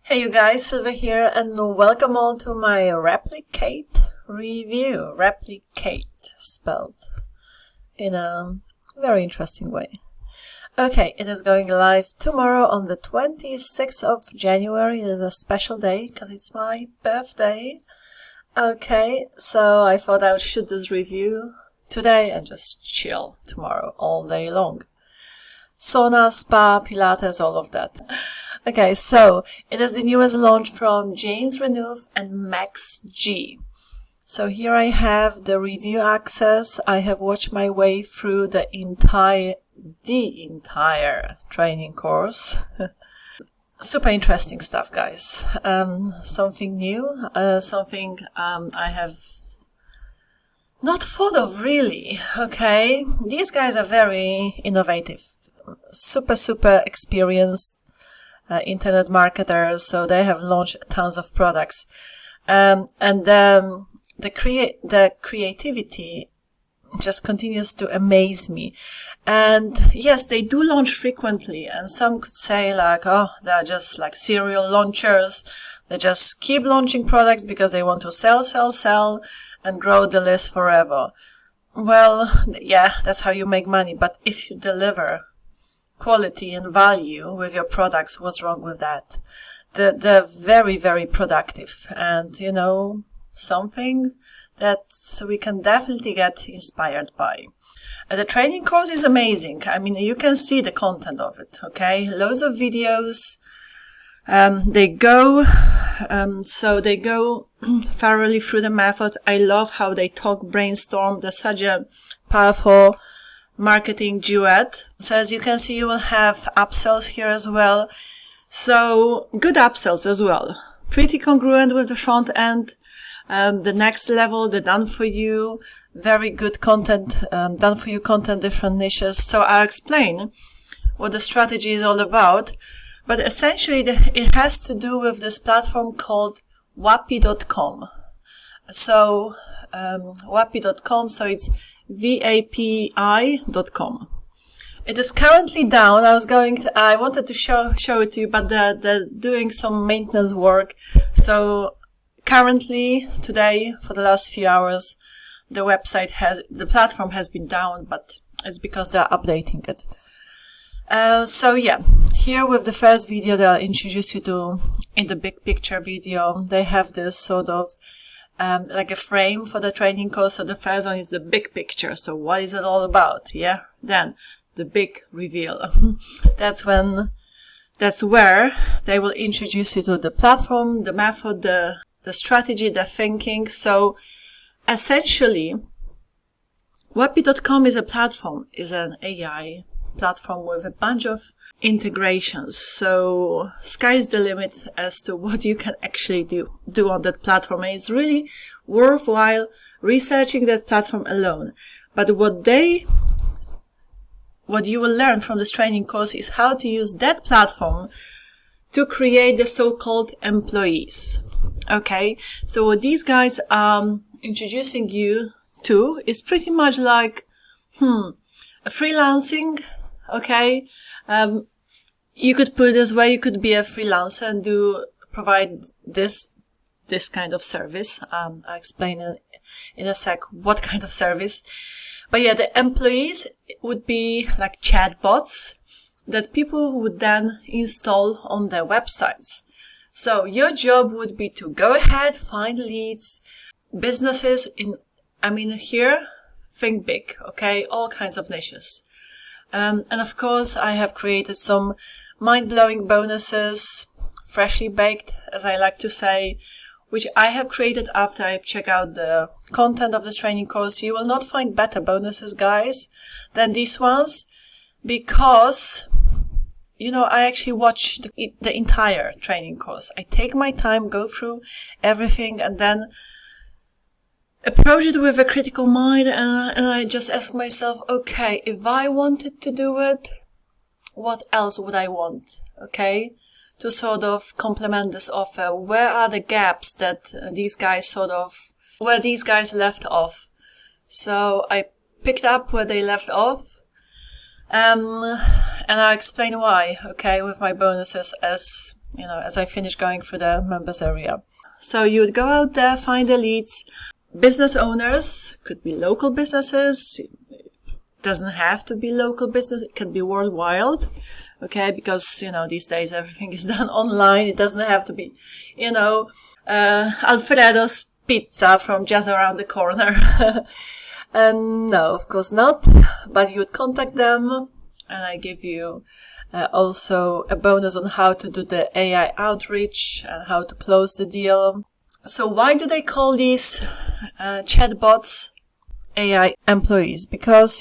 Hey you guys, Sylwia here, and welcome all to my Replic8 review. Replic8 spelled in a very interesting way. Okay, it is going live tomorrow on the 26th of January. It is a special day because it's my birthday. Okay, so I thought I would shoot this review today and just chill tomorrow all day long. Sauna, spa, Pilates, all of that. Okay, so it is the newest launch from James Renouf and Max G. So here I have the review access. I have watched my way through the entire training course. Super interesting stuff, guys. Something new, something I have not thought of really. Okay, these guys are very innovative. Super experienced internet marketers, so they have launched tons of products, and the creativity just continues to amaze me. And yes, they do launch frequently, and some could say like, oh, they're just like serial launchers. They just keep launching products because they want to sell and grow the list forever. Well, yeah, that's how you make money. But if you deliver quality and value with your products, what's wrong with that? They're very productive, and something that we can definitely get inspired by. The training course is amazing. I mean, you can see the content of it, okay? Loads of videos. They go thoroughly through the method. I love how they talk, brainstorm. There's such a powerful marketing duet. So as you can see, you will have upsells here as well. So good upsells as well. Pretty congruent with the front end. The next level, the done for you, very good content, done for you content, different niches. So I'll explain what the strategy is all about. But essentially it has to do with this platform called Vapi.com. So, Vapi.com, so it's Vapi.com. It is currently down. I wanted to show it to you, but they're doing some maintenance work. So currently, today, for the last few hours, the platform has been down, but it's because they're updating it. So yeah, here with the first video, they'll introduce you to, in the big picture video, they have this sort of like a frame for the training course. So the first one is the big picture. So what is it all about? Yeah. Then the big reveal. That's where they will introduce you to the platform, the method, the strategy, the thinking. So essentially, Vapi.com is an AI platform with a bunch of integrations. So sky's the limit as to what you can actually do on that platform. And it's really worthwhile researching that platform alone. But what you will learn from this training course is how to use that platform to create the so-called employees. Okay. So what these guys are introducing you to is pretty much like, a freelancing. Okay. You could put it this way, you could be a freelancer and provide this kind of service. I'll explain in a sec what kind of service. But yeah, the employees would be like chatbots that people would then install on their websites. So your job would be to go ahead, find leads, businesses here, think big, okay? All kinds of niches. And of course, I have created some mind-blowing bonuses, freshly baked, as I like to say, which I have created after I've checked out the content of this training course. You will not find better bonuses, guys, than these ones, because, I actually watch the entire training course. I take my time, go through everything, and then approach it with a critical mind, and I just ask myself, okay, if I wanted to do it, what else would I want? Okay, to sort of complement this offer. Where are the gaps that where these guys left off? So I picked up where they left off, and I'll explain why, okay, with my bonuses as as I finish going through the members area. So you would go out there, find the leads. Business owners, could be local businesses, doesn't have to be local business, it can be worldwide, okay, because, these days everything is done online. It doesn't have to be, Alfredo's pizza from just around the corner. And no, of course not, but you would contact them, and I give you also a bonus on how to do the AI outreach and how to close the deal. So why do they call these chatbots AI employees? Because,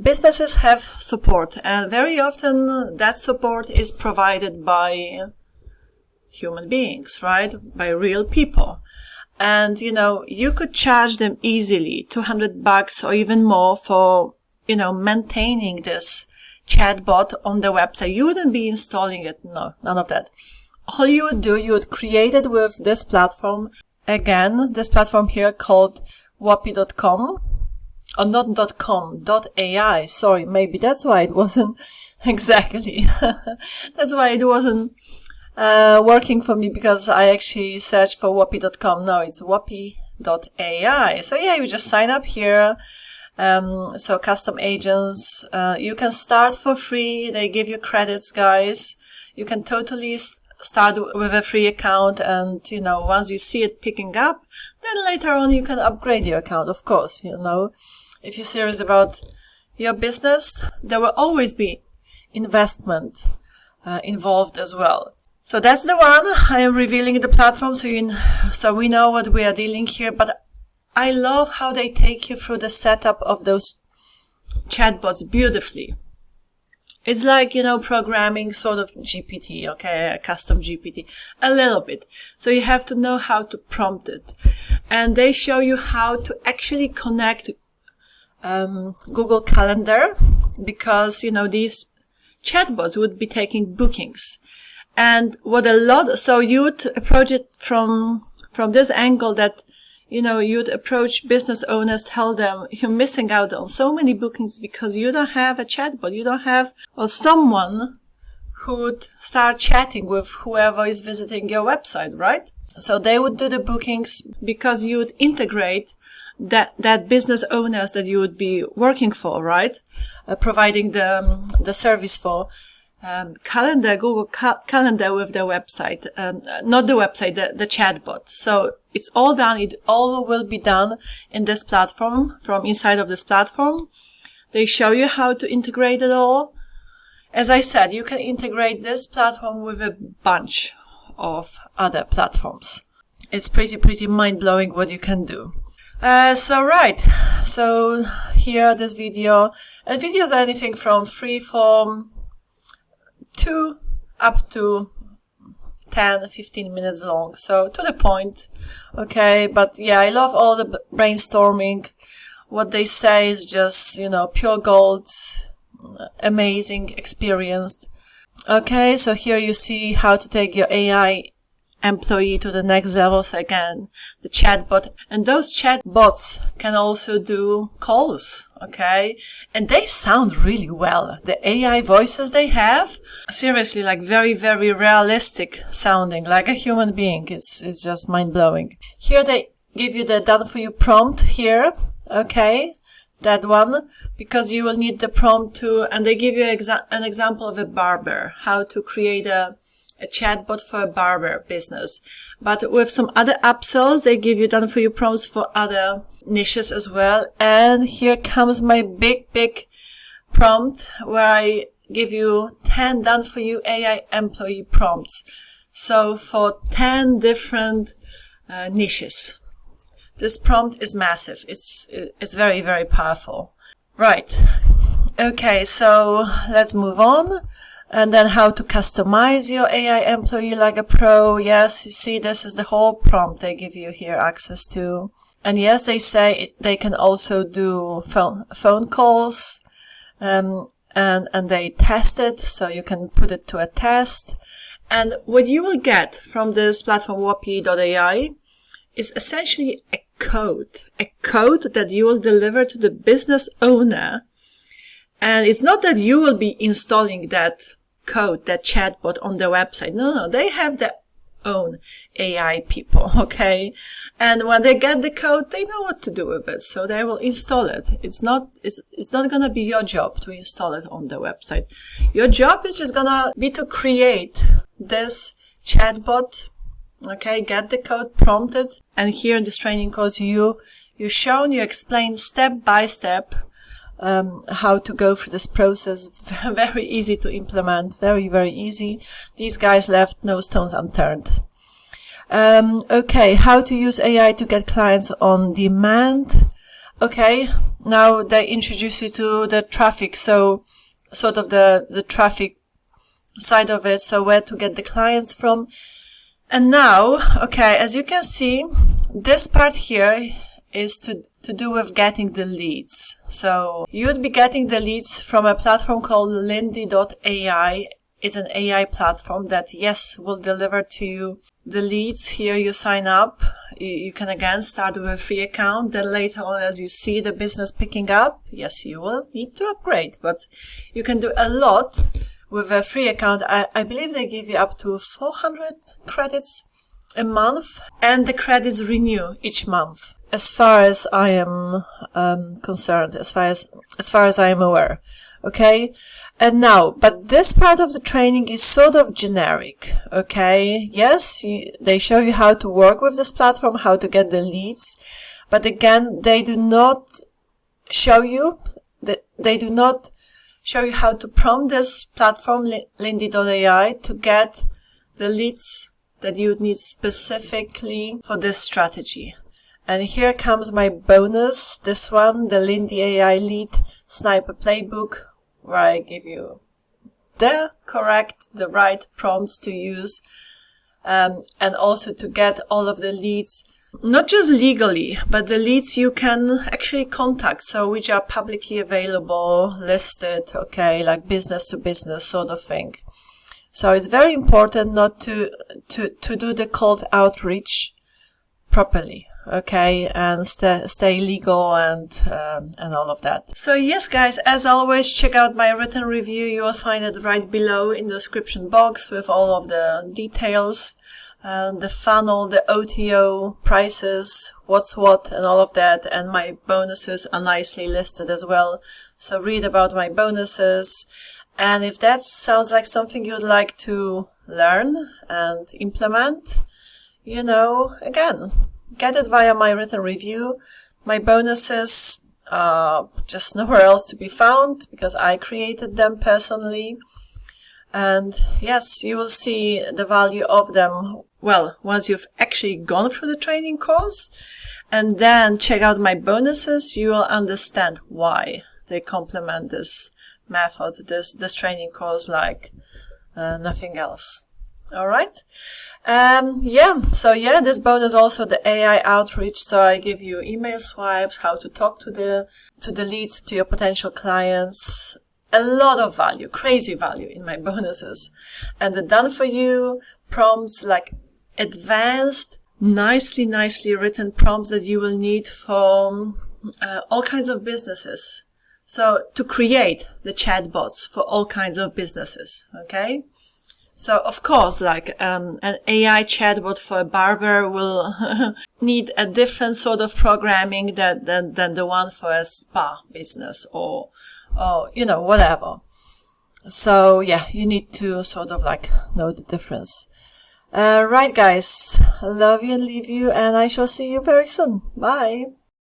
businesses have support, and very often that support is provided by human beings, right? By real people. And, you could charge them easily $200 or even more for, maintaining this chatbot on the website. You wouldn't be installing it. No, none of that. All you would do, you would create it with this platform. Again, this platform here called Vapi.com. Or not .com, .ai. Sorry, maybe that's why it wasn't exactly. That's why it wasn't working for me, because I actually searched for Vapi.com. No, it's Vapi.ai. So yeah, you just sign up here. So custom agents, you can start for free. They give you credits, guys. You can totally start with a free account, and, once you see it picking up, then later on you can upgrade your account, of course, If you're serious about your business, there will always be investment involved as well. So that's the one. I am revealing the platform so we know what we are dealing here, but I love how they take you through the setup of those chatbots beautifully. It's like, programming sort of GPT, okay, a custom GPT, a little bit. So you have to know how to prompt it. And they show you how to actually connect Google Calendar, because, these chatbots would be taking bookings. And so you would approach it from this angle that, you'd approach business owners, tell them you're missing out on so many bookings because you don't have a chatbot. You don't have someone who would start chatting with whoever is visiting your website, right? So they would do the bookings because you would integrate that business owners that you would be working for, right? Providing the service for. Calendar, Google Calendar with the website, not the website, the chatbot. So it's all done. It all will be done in this platform, from inside of this platform. They show you how to integrate it all. As I said, you can integrate this platform with a bunch of other platforms. It's pretty mind-blowing what you can do. So here, this video, and videos are anything from freeform to up to 10-15 minutes long, so to the point, okay? But yeah, I love all the brainstorming. What they say is just, pure gold, amazing, experienced. Okay, so here you see how to take your AI employee to the next levels again, the chatbot. And those chatbots can also do calls, okay? And they sound really well. The AI voices they have, seriously, like very, very realistic sounding, like a human being. It's just mind-blowing. Here they give you the done for you prompt here, okay? That one, because you will need the prompt and they give you an example of a barber, how to create a chatbot for a barber business. But with some other upsells, they give you done for you prompts for other niches as well. And here comes my big prompt where I give you 10 done for you AI employee prompts. So for 10 different niches. This prompt is massive. It's very, very powerful. Right. Okay, so let's move on. And then how to customize your AI employee like a pro. Yes, you see, this is the whole prompt they give you here access to. And yes, they say they can also do phone calls, and they test it, so you can put it to a test. And what you will get from this platform, Vapi.ai, is essentially a code that you will deliver to the business owner. And it's not that you will be installing that code that chatbot on their website. No, they have their own AI people, okay? And when they get the code, they know what to do with it, so they will install it. It's not gonna be your job to install it on the website. Your job is just gonna be to create this chatbot, okay? Get the code prompted, and here in this training course, you explain step by step how to go through this process. Very easy to implement, very, very easy. These guys left no stones unturned. Okay, how to use AI to get clients on demand. Okay, now they introduce you to the traffic, so sort of the traffic side of it, so where to get the clients from. And now, okay, as you can see, this part here is to do with getting the leads. So you'd be getting the leads from a platform called Lindy.ai. It's an AI platform that, yes, will deliver to you the leads. Here you sign up. You can again start with a free account. Then later on, as you see the business picking up, yes, you will need to upgrade, but you can do a lot with a free account. I believe they give you up to 400 credits a month, and the credits renew each month, as far as I am concerned, as far as I am aware. Okay, and now, but this part of the training is sort of generic. Okay, yes, they show you how to work with this platform, how to get the leads, but again, they do not show you how to prompt this platform, Lindy.ai, to get the leads that you would need specifically for this strategy. And here comes my bonus, this one, the Lindy AI Lead Sniper Playbook, where I give you the right prompts to use, and also to get all of the leads, not just legally, but the leads you can actually contact, so which are publicly available, listed, okay, like business to business sort of thing. So it's very important not to do the cold outreach properly, okay, and stay legal and all of that. So yes, guys, as always, check out my written review. You will find it right below in the description box with all of the details, the funnel, the OTO prices, what's what, and all of that. And my bonuses are nicely listed as well. So read about my bonuses. And if that sounds like something you'd like to learn and implement, again, get it via my written review. My bonuses are just nowhere else to be found because I created them personally. And yes, you will see the value of them, well, once you've actually gone through the training course, and then check out my bonuses, you will understand why they complement this method, this training course like nothing else. All right. This bonus also the AI outreach. So I give you email swipes, how to talk to the leads, to your potential clients. A lot of value, crazy value in my bonuses. And the done for you prompts, like advanced, nicely written prompts that you will need for all kinds of businesses. So to create the chatbots for all kinds of businesses, okay? So of course, like an AI chatbot for a barber will need a different sort of programming than the one for a spa business or whatever. So yeah, you need to sort of like know the difference. Right, guys, love you and leave you, and I shall see you very soon. Bye.